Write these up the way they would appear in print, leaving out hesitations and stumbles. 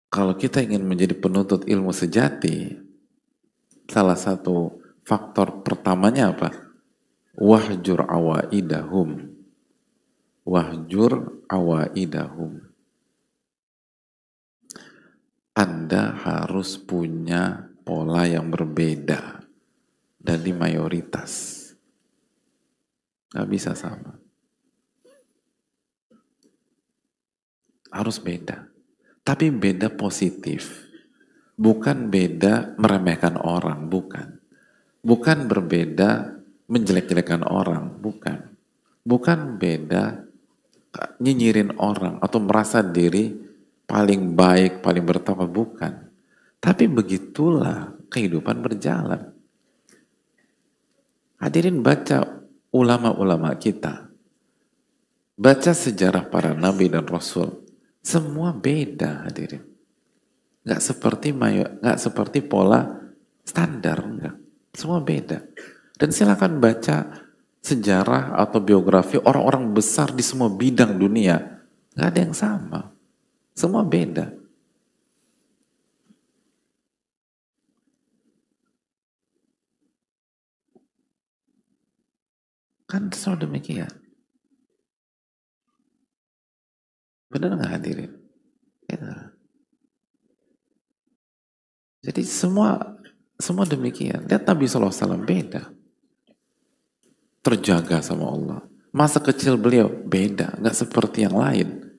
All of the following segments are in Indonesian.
Kalau kita ingin menjadi penuntut ilmu sejati, salah satu faktor pertamanya apa? Wahjur awaidahum. Wahjur awaidahum. Anda harus punya pola yang berbeda dari mayoritas. Gak bisa sama. Harus beda. Tapi beda positif. Bukan beda meremehkan orang, bukan. Bukan berbeda menjelek-jelekan orang, bukan. Bukan beda nyinyirin orang atau merasa diri paling baik, paling bertakwa, bukan. Tapi begitulah kehidupan berjalan. Hadirin baca ulama-ulama kita. Baca sejarah para nabi dan rasul. Semua beda hadirin. Nggak seperti pola standar, enggak. Semua beda. Dan silakan baca sejarah atau biografi orang-orang besar di semua bidang dunia. Nggak ada yang sama. Semua beda. Kan selalu demikian. Benar nggak hadirin? Ya. Jadi semua demikian. Lihat Nabi SAW beda. Terjaga sama Allah. Masa kecil beliau beda, nggak seperti yang lain.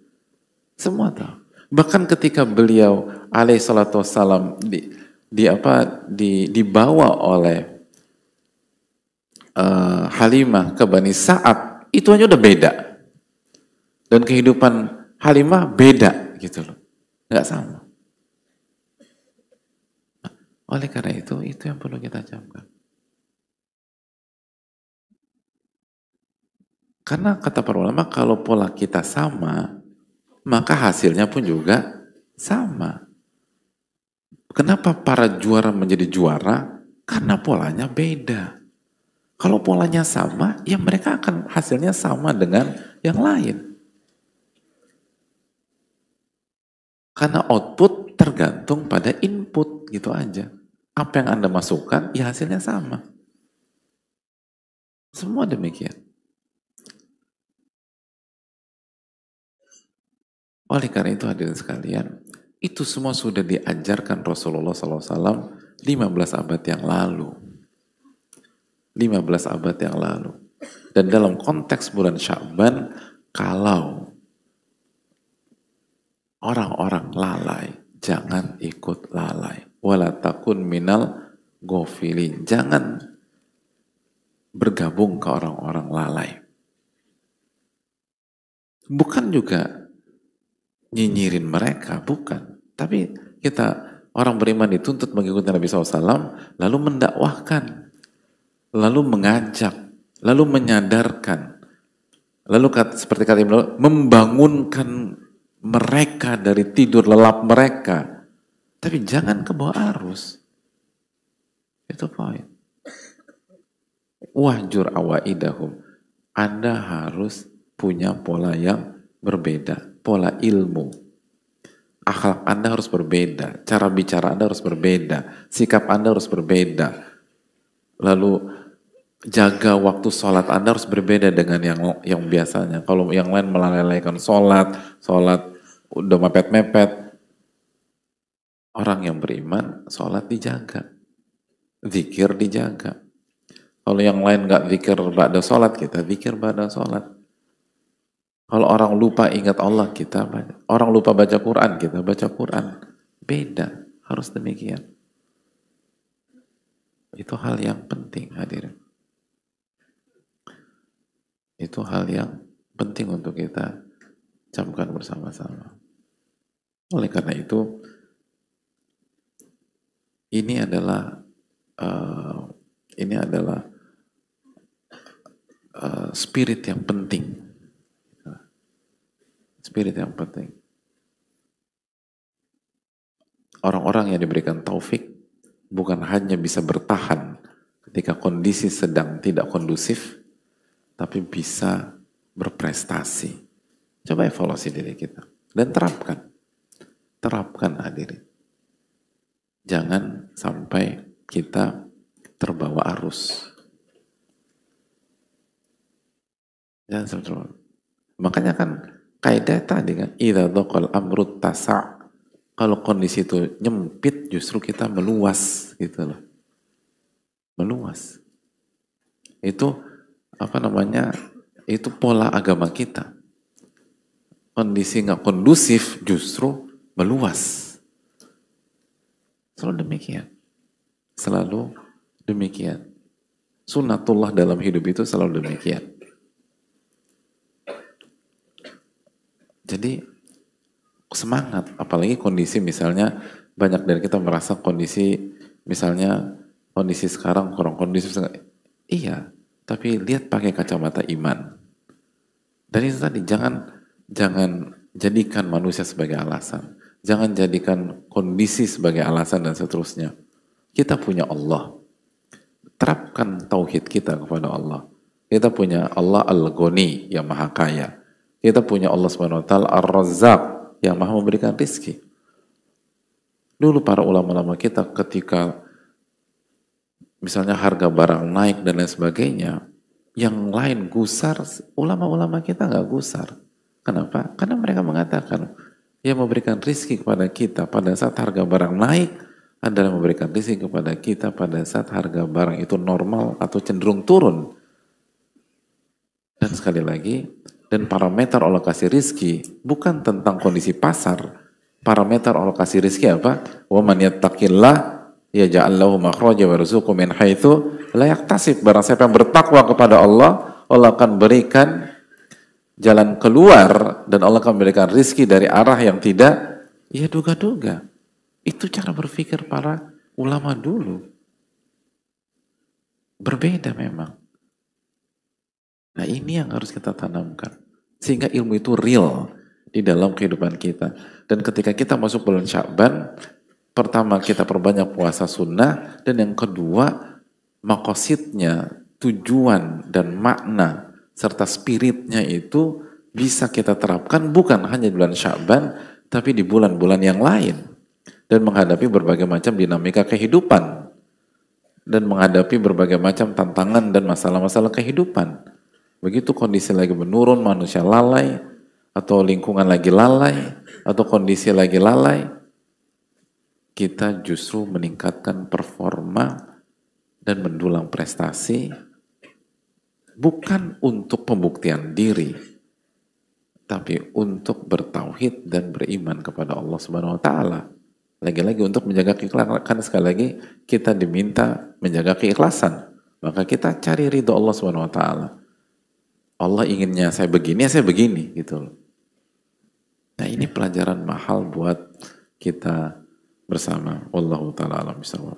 Semua tahu. Bahkan ketika beliau alaihissalatu wassalam dibawa oleh Halimah ke Bani Sa'ad, itu aja udah beda. Dan kehidupan Halimah beda gitu loh. Nggak sama. Oleh karena itu yang perlu kita camkan. Karena kata para ulama, kalau pola kita sama, maka hasilnya pun juga sama. Kenapa para juara menjadi juara? Karena polanya beda. Kalau polanya sama, ya mereka akan hasilnya sama dengan yang lain. Karena output tergantung pada input, gitu aja. Apa yang Anda masukkan, ya hasilnya sama. Semua demikian. Oleh karena itu hadirin sekalian, itu semua sudah diajarkan Rasulullah SAW 15 abad yang lalu. 15 abad yang lalu. Dan dalam konteks bulan Sya'ban, kalau orang-orang lalai, jangan ikut lalai. Wala takun minal ghafilin. Jangan bergabung ke orang-orang lalai. Bukan juga nyinyirin mereka, bukan. Tapi kita orang beriman dituntut mengikuti Nabi SAW, lalu mendakwahkan, lalu mengajak, lalu menyadarkan, lalu seperti kata Ibnu, membangunkan mereka dari tidur lelap mereka. Tapi jangan ke bawah arus. Itu poin. Wahjur awaidahum. Anda harus punya pola yang berbeda, pola ilmu. Akhlak Anda harus berbeda, cara bicara Anda harus berbeda, sikap Anda harus berbeda. Lalu jaga waktu sholat Anda harus berbeda dengan yang biasanya. Kalau yang lain melalaikan sholat udah mepet-mepet. Orang yang beriman, sholat dijaga, zikir dijaga. Kalau yang lain nggak zikir ba'da sholat, kita zikir ba'da sholat. Kalau orang lupa ingat Allah, kita baca. Orang lupa baca Quran, kita baca Quran. Beda, harus demikian. Itu hal yang penting hadirin. Itu hal yang penting untuk kita camkan bersama-sama. Oleh karena itu, ini adalah spirit yang penting. Spirit yang penting. Orang-orang yang diberikan taufik bukan hanya bisa bertahan ketika kondisi sedang tidak kondusif, tapi bisa berprestasi. Coba evaluasi diri kita dan terapkan. Terapkan hadirin. Jangan sampai kita terbawa arus. Jangan sampai terbawa. Makanya kan kaidah tadi kan, idza dhaqal amru tasa'. Kalau kondisi itu nyempit, justru kita meluas gitu loh. Meluas. Itu apa namanya? Itu pola agama kita. Kondisi nggak kondusif justru meluas. Selalu demikian. Selalu demikian. Sunnatullah dalam hidup itu selalu demikian. Jadi semangat, apalagi kondisi misalnya banyak dari kita merasa kondisi misalnya kondisi sekarang kurang kondisif. Iya, tapi lihat pakai kacamata iman. Dan itu tadi, jangan jadikan manusia sebagai alasan. Jangan jadikan kondisi sebagai alasan dan seterusnya. Kita punya Allah. Terapkan tauhid kita kepada Allah. Kita punya Allah Al-Ghani yang maha kaya. Kita punya Allah SWT Ar-Razzaq yang maha memberikan rizki. Dulu para ulama-ulama kita ketika misalnya harga barang naik dan lain sebagainya, yang lain gusar, ulama-ulama kita nggak gusar. Kenapa? Karena mereka mengatakan yang memberikan rizki kepada kita pada saat harga barang naik adalah memberikan rizki kepada kita pada saat harga barang itu normal atau cenderung turun. Dan sekali lagi, dan parameter alokasi rizki bukan tentang kondisi pasar. Parameter alokasi rizki apa? Wa man yattaqillah yaj'al lahu makhraja wa yarzuqhu min haitsu la yahtasib. Barang siapa yang bertakwa kepada Allah, Allah akan berikan jalan keluar dan Allah akan memberikan rizki dari arah yang tidak ya duga-duga. Itu cara berpikir para ulama dulu. Berbeda memang. Nah ini yang harus kita tanamkan. Sehingga ilmu itu real di dalam kehidupan kita. Dan ketika kita masuk bulan Sya'ban, pertama kita perbanyak puasa sunnah, dan yang kedua makosidnya, tujuan dan makna serta spiritnya itu bisa kita terapkan bukan hanya di bulan Sya'ban, tapi di bulan-bulan yang lain. Dan menghadapi berbagai macam dinamika kehidupan. Dan menghadapi berbagai macam tantangan dan masalah-masalah kehidupan. Begitu kondisi lagi menurun, manusia lalai, atau lingkungan lagi lalai, atau kondisi lagi lalai, kita justru meningkatkan performa dan mendulang prestasi, bukan untuk pembuktian diri, tapi untuk bertauhid dan beriman kepada Allah Subhanahu wa Ta'ala. Lagi-lagi untuk menjaga keikhlasan, kan sekali lagi kita diminta menjaga keikhlasan, maka kita cari ridho Allah Subhanahu wa Ta'ala. Allah inginnya saya begini, ya saya begini gitu loh. Nah ini pelajaran mahal buat kita bersama. Wallahu ta'ala alam bisawab.